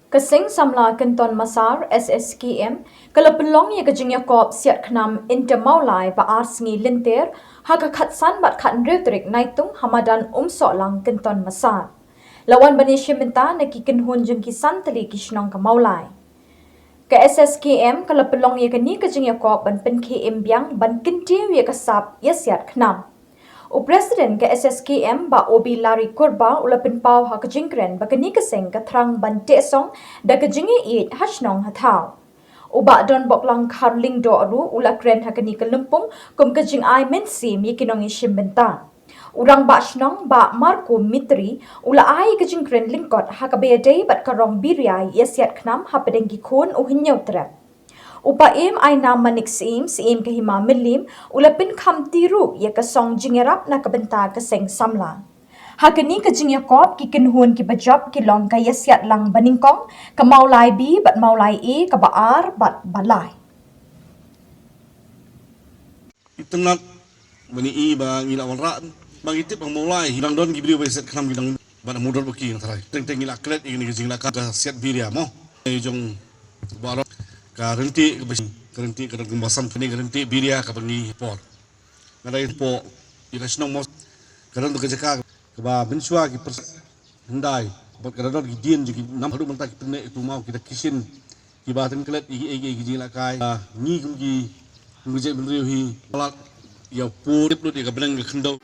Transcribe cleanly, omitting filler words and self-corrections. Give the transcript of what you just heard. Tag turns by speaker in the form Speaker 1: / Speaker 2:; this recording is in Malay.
Speaker 1: Kasing samla Kynton-Massar SSKM kalapelong ye kajing Iakop siat Khnam inter Meghalaya ba arsngi Ryntieh haga khatsan bat khat Ryntieh naitung hamadan solang Kynton-Massar. Lawan bani shiminta neki kinhun jeng kisan tali ki Shillong ka Meghalaya. Ka SSKM kalapelong ye kani kajing Iakop ban Pynkhie Biang ban Ryntieh ye kasap Iasiat Khnam. O Presiden ke SSKM ba obi lari kurba ula pinpau ha kejingkren ba keni keseng katrang ban tesong da kejingi it hasnong hathau. O ba don boklang karling do aru ula kren ha keni kelumpung kum kejing ai mensim ye kinong ishim benta. Urang ba shnong ba Marco Mitri ula ai kejingkren lingkot ha kabeyadei bat karong biriai Iasiat Khnam ha pedenggi kun o hinyau trap. Upa ay namanik siim kahima milim ulapin kam tiru ya kasong jingerap na kabenta kaseng samla. Hakani ka Iakop ki kinhun ki bajab ki long ka Iasiat lang baningkong ka Meghalaya bi bat Meghalaya e ka baar bat balay.
Speaker 2: Itengak bani i ba ngila walraan bang itip ang Meghalaya hilang don gibri ba Iasiat Khnam gilang ban mudor baki yang tarai teng ngila klet ini gijing la ka siat biria mo jong baro ka Ryntieh ka Ryntieh ka gembasam kini Ryntieh biria ka bangi por ngadai po ira snong mo kadang tu kejaka ka ba bensua ki hendai bot kadang ki dien ji nam hadu mentak pene itu mau kita kisin ki ba ten klet igi jila kai ni kum ki nguje benriu hi palat ya purip lu di ka benang khendo